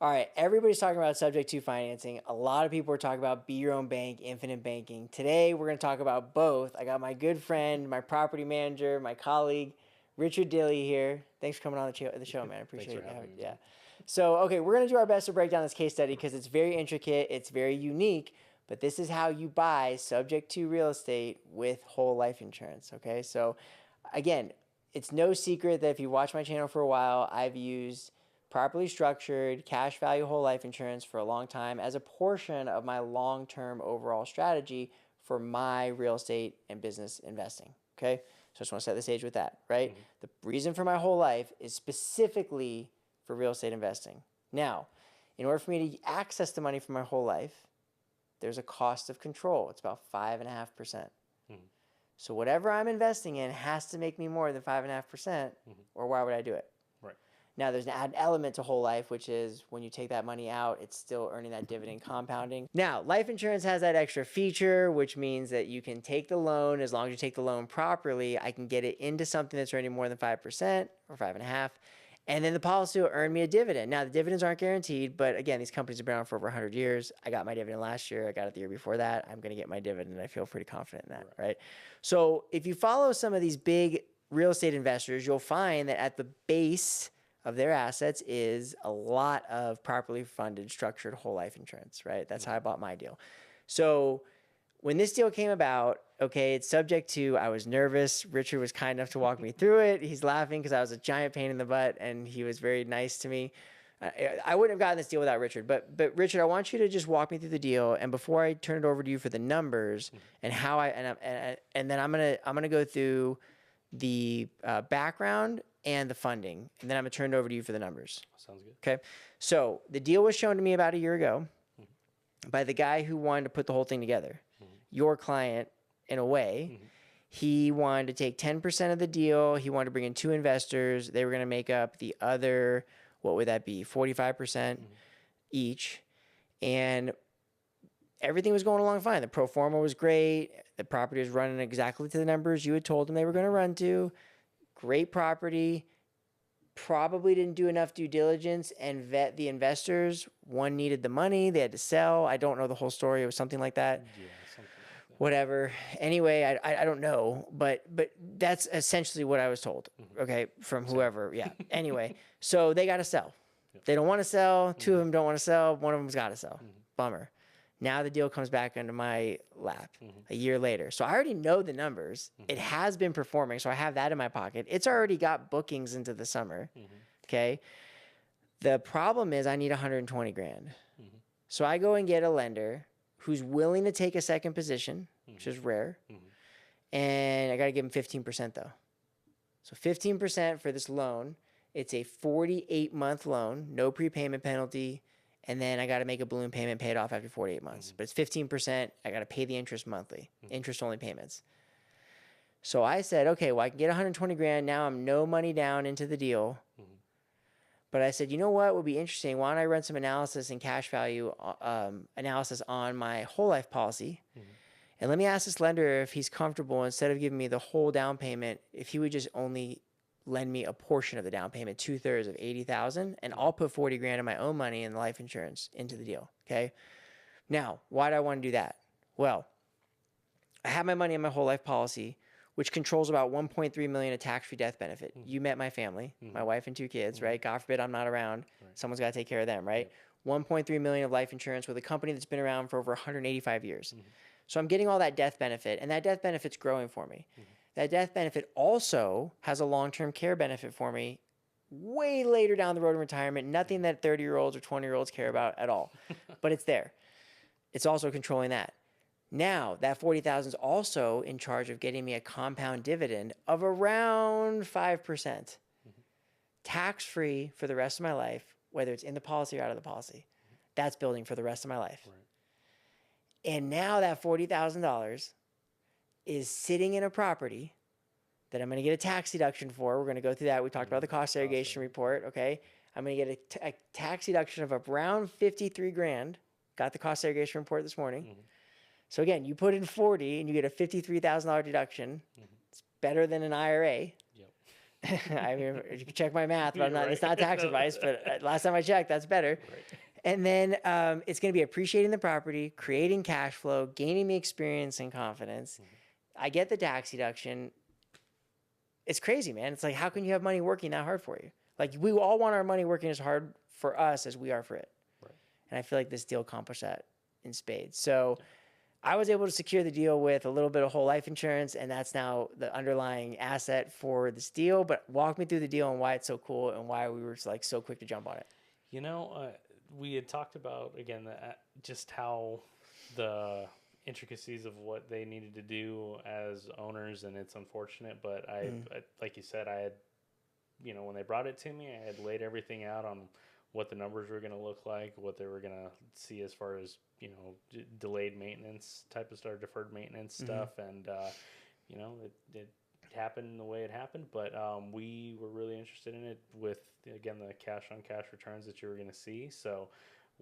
All right, everybody's talking about subject to financing. A lot of people are talking about be your own bank, infinite banking. Today, we're going to talk about both. I got my good friend, my property manager, my colleague, Richard Dilley here. Thanks for coming on the show, man. I appreciate it. having me. Yeah. So, okay, we're going to do our best to break down this case study because it's very intricate, it's very unique, but this is how you buy subject to real estate with whole life insurance, okay? So, again, it's no secret that if you watch my channel for a while, I've used properly structured cash value whole life insurance for a long time as a portion of my long-term overall strategy for my real estate and business investing, okay? So I just want to set the stage with that, right? Mm-hmm. The reason for my whole life is specifically for real estate investing. Now, in order for me to access the money for my whole life, there's a cost of control. It's about 5.5%. Mm-hmm. So whatever I'm investing in has to make me more than 5.5%, or why would I do it? Right. Now, there's an element to whole life, which is when you take that money out, it's still earning that dividend compounding. Now, life insurance has that extra feature, which means that you can take the loan. As long as you take the loan properly, I can get it into something that's earning more than 5% or 5.5%. And then the policy will earn me a dividend. Now, the dividends aren't guaranteed, but again, these companies have been around for over 100 years. I got my dividend last year. I got it the year before that. I'm going to get my dividend. I feel pretty confident in that, right? So if you follow some of these big real estate investors, you'll find that at the base of their assets is a lot of properly funded, structured whole life insurance, right? That's how I bought my deal. So when this deal came about, okay, it's subject to, I was nervous. Richard was kind enough to walk me through it. He's laughing because I was a giant pain in the butt, and he was very nice to me. I wouldn't have gotten this deal without Richard. But Richard, I want you to just walk me through the deal, and before I turn it over to you for the numbers and how and then I'm gonna go through the background and the funding, and then I'm gonna turn it over to you for the numbers. Sounds good. Okay, so the deal was shown to me about a year ago by the guy who wanted to put the whole thing together. Your client, in a way, he wanted to take 10% of the deal. He wanted to bring in 2 investors. They were going to make up the other, what would that be, 45% each. And everything was going along fine. The pro forma was great. The property was running exactly to the numbers you had told them they were going to run to. Great property. Probably didn't do enough due diligence and vet the investors. One needed the money. They had to sell. I don't know the whole story. It was something like that. Yeah, something like that. Whatever. Anyway, I don't know, but that's essentially what I was told. Okay, from whoever. Yeah. Anyway, so they got to sell. Yep. They don't want to sell. 2 of them don't want to sell. One of them's got to sell. Bummer. Now the deal comes back into my lap a year later. So I already know the numbers. It has been performing, so I have that in my pocket. It's already got bookings into the summer. Okay. The problem is I need 120 grand. So I go and get a lender who's willing to take a second position, which is rare. And I got to give him 15% though. So 15% for this loan. It's a 48-month loan, no prepayment penalty. And then I got to make a balloon payment, pay it off after 48 months. But it's 15%. I got to pay the interest monthly, interest-only payments. So I said, okay, well, I can get 120 grand. Now I'm no money down into the deal. But I said, you know what would be interesting? Why don't I run some analysis and cash value analysis on my whole life policy? And let me ask this lender if he's comfortable, instead of giving me the whole down payment, if he would just only lend me a portion of the down payment, 2/3 of 80,000, and I'll put 40 grand of my own money in the life insurance into the deal. Okay. Now, why do I want to do that? Well, I have my money in my whole life policy, which controls about 1.3 million of tax-free death benefit. You met my family, my wife and 2 kids, right? God forbid I'm not around. Someone's got to take care of them, right? 1.3 million of life insurance with a company that's been around for over 185 years. So I'm getting all that death benefit, and that death benefit's growing for me. That death benefit also has a long-term care benefit for me way later down the road in retirement, nothing that 30-year-olds or 20-year-olds care about at all, but it's there. It's also controlling that. Now, that 40,000 is also in charge of getting me a compound dividend of around 5%, tax-free for the rest of my life, whether it's in the policy or out of the policy. That's building for the rest of my life. And now that $40,000 is sitting in a property that I'm going to get a tax deduction for. We're going to go through that. We talked about the cost segregation report, okay? I'm going to get a tax deduction of around 53 grand. Got the cost segregation report this morning. So again, you put in 40 and you get a $53,000 deduction. It's better than an IRA. I mean, you can check my math, but I'm not, it's Right. not tax advice, but last time I checked, that's better. Right. And then it's going to be appreciating the property, creating cash flow, gaining me experience and confidence. I get the tax deduction. It's crazy, man. It's like, how can you have money working that hard for you? Like, we all want our money working as hard for us as we are for it. Right. And I feel like this deal accomplished that in spades. So I was able to secure the deal with a little bit of whole life insurance, and that's now the underlying asset for this deal. But walk me through the deal and why it's so cool and why we were like so quick to jump on it. You know, we had talked about, again, just how the intricacies of what they needed to do as owners, and it's unfortunate, but I like you said, I had, when they brought it to me, I had laid everything out on what the numbers were going to look like, what they were going to see as far as, delayed maintenance type of stuff, deferred maintenance stuff. And, it happened the way it happened, but we were really interested in it with, again, the cash on cash returns that you were going to see. So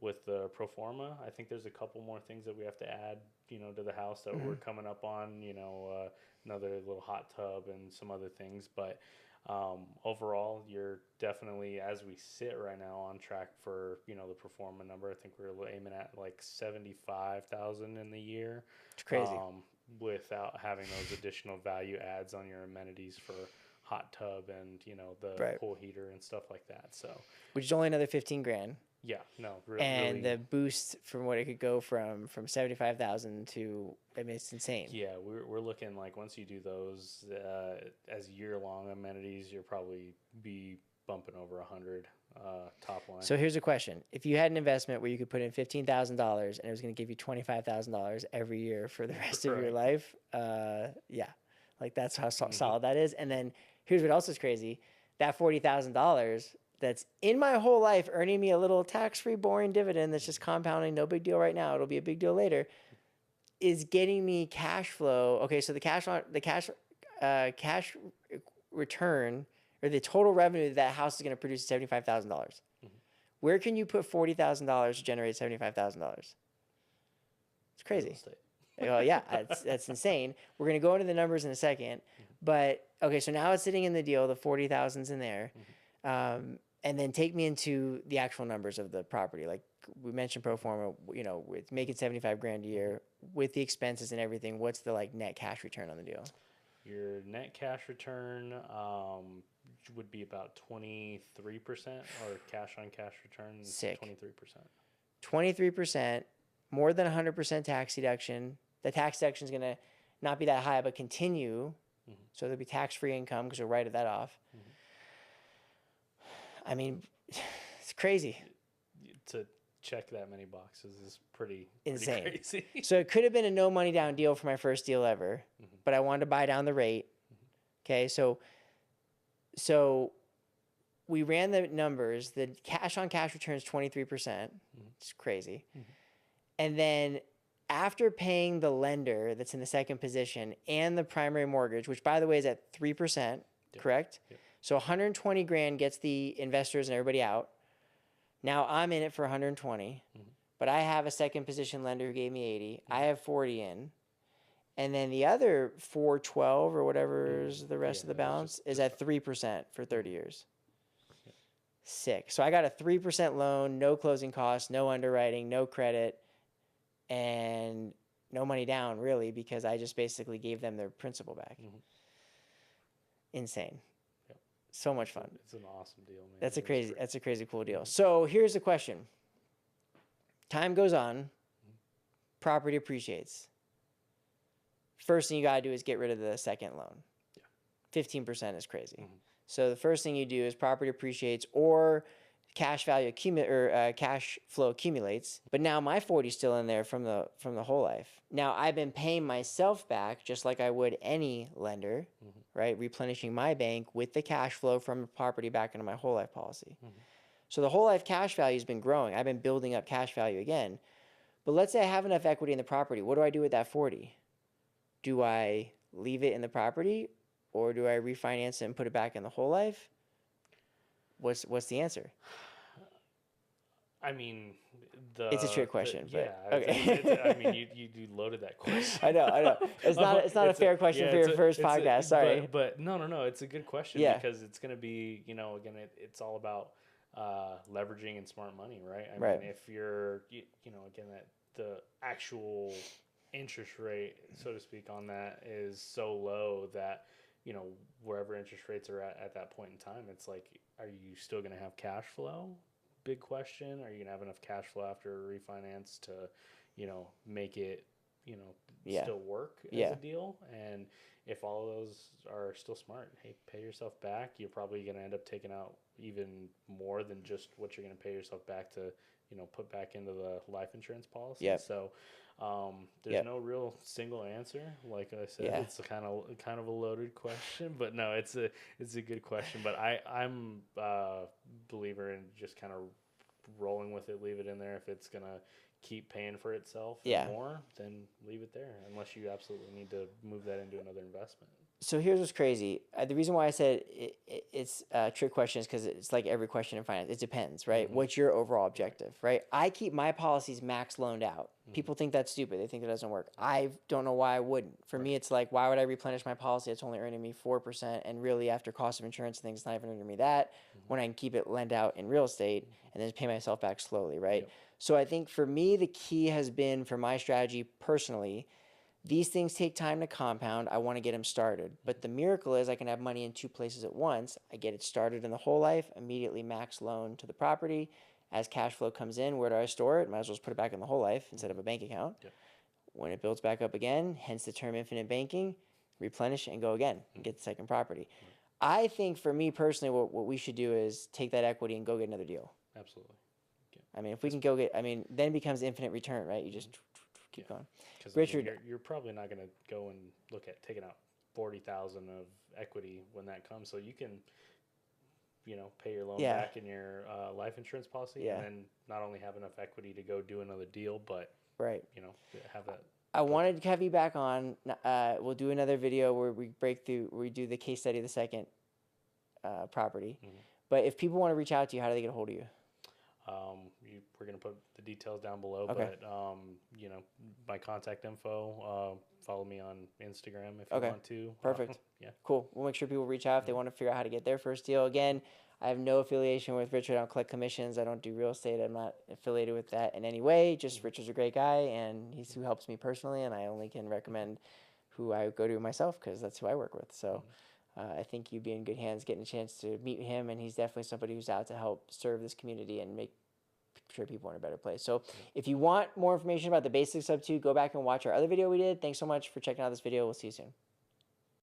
with the pro forma, I think there's a couple more things that we have to add, to the house that we're coming up on, another little hot tub and some other things. But overall, you're definitely, as we sit right now, on track for, the pro forma number. I think we're aiming at like 75,000 in the year. It's crazy. Without having those additional value adds on your amenities for hot tub and, the Right. pool heater and stuff like that. So, Which is only another 15 grand. yeah, no, And really, the boost from what it could go from 75,000 to, I mean, it's insane. yeah, we're looking like once you do those as year-long amenities, you'll probably be bumping over 100 top line. So here's a question. If you had an investment where you could put in $15,000 and it was going to give you $25,000 every year for the rest of your Right. life, yeah, like that's how solid that is. And then here's what else is crazy. That $40,000 that's in my whole life earning me a little tax-free boring dividend that's just compounding, no big deal right now, it'll be a big deal later, is getting me cash flow. Okay, so the cash return or the total revenue that house is going to produce is $75,000. Where can you put $40,000 to generate $75,000? It's Real crazy. estate. Well, yeah, that's insane. We're going to go into the numbers in a second, but okay, so now it's sitting in the deal. The 40,000's in there, and then take me into the actual numbers of the property. Like we mentioned, pro forma. It's making 75 grand a year with the expenses and everything. What's the like net cash return on the deal? Your net cash return would be about 23%, or cash on cash return is Sick. 23%. 23%, more than 100% tax deduction. The tax deduction is going to not be that high, but continue. So there'll be tax-free income because you'll write that off. I mean, it's crazy. To check that many boxes is pretty Insane. crazy. So it could have been a no money down deal for my first deal ever, but I wanted to buy down the rate. Okay, so we ran the numbers. The cash on cash returns 23%. It's crazy. And then after paying the lender that's in the second position and the primary mortgage, which by the way is at 3%, correct? Yep. So 120 grand gets the investors and everybody out. Now I'm in it for 120, but I have a second position lender who gave me 80. I have 40 in. And then the other 412 or whatever is the rest of the balance is at 3% for 30 years. Sick. So I got a 3% loan, no closing costs, no underwriting, no credit, and no money down really because I just basically gave them their principal back. Insane. Yep. So much fun. It's an awesome deal, man. That's It is great. a crazy cool deal. So here's the question. Time goes on, property appreciates. First thing you gotta do is get rid of the second loan. 15% is crazy. So the first thing you do is property appreciates or cash flow accumulates. But now my 40 is still in there from the whole life. Now I've been paying myself back just like I would any lender, right? Replenishing my bank with the cash flow from the property back into my whole life policy. So the whole life cash value has been growing. I've been building up cash value again. But let's say I have enough equity in the property. What do I do with that 40? Do I leave it in the property or do I refinance it and put it back in the whole life? What's the answer? I mean, It's a trick question, but yeah. okay. I mean, you loaded that question. I know. It's not a fair question for your first podcast. Sorry. But no. It's a good question Yeah. because it's going to be, again, it's all about leveraging and smart money, right? I Right. mean, if you're, again, that the actual interest rate, so to speak, on that is so low that, wherever interest rates are at that point in time, it's like, are you still going to have cash flow? Big question. Are you going to have enough cash flow after refinance to, make it, Yeah. still work as Yeah. a deal? And if all of those are still smart, hey, pay yourself back. You're probably going to end up taking out even more than just what you're going to pay yourself back to, put back into the life insurance policy. Yep. So there's Yep. no real single answer. Like I said, Yeah. it's kind of a loaded question, but no, it's a good question. But I'm a believer in just kind of rolling with it, leave it in there. If it's gonna keep paying for itself Yeah. and more, then leave it there. Unless you absolutely need to move that into another investment. So here's what's crazy. The reason why I said it's a trick question is because it's like every question in finance. It depends, right? Mm-hmm. What's your overall objective, right? I keep my policies max loaned out. People think that's stupid. They think that doesn't work. I don't know why I wouldn't. For me, it's like, why would I replenish my policy? It's only earning me 4%. And really, after cost of insurance and things, it's not even earning me that when I can keep it lent out in real estate and then pay myself back slowly, right? Yep. So I think for me, the key has been for my strategy personally, these things take time to compound. I want to get them started. But the miracle is I can have money in two places at once. I get it started in the whole life, immediately max loan to the property. As cash flow comes in, where do I store it? Might as well just put it back in the whole life instead of a bank account. Yep. When it builds back up again, hence the term infinite banking, replenish and go again and get the second property. I think for me personally, what we should do is take that equity and go get another deal. Absolutely. I mean, if we can go get, then it becomes infinite return, right? You just keep going. Because Richard, you're probably not going to go and look at taking out 40,000 of equity when that comes, so you can, pay your loan Yeah. back in your life insurance policy, Yeah. and then not only have enough equity to go do another deal, but right. have that. I wanted to have you back on. We'll do another video where we do the case study of the second property. Mhm. But if people want to reach out to you, how do they get a hold of you? We're going to put the details down below, Okay. but my contact info, follow me on Instagram if Okay. you want to. Perfect. Yeah. Cool. We'll make sure people reach out if they want to figure out how to get their first deal. Again, I have no affiliation with Richard. I don't collect commissions. I don't do real estate. I'm not affiliated with that in any way. Just Richard's a great guy, and he's who helps me personally, and I only can recommend who I go to myself because that's who I work with. So I think you'd be in good hands getting a chance to meet him, and he's definitely somebody who's out to help serve this community and make sure people are in a better place. So if you want more information about the basics of 2, go back and watch our other video we did. Thanks so much for checking out this video. We'll see you soon.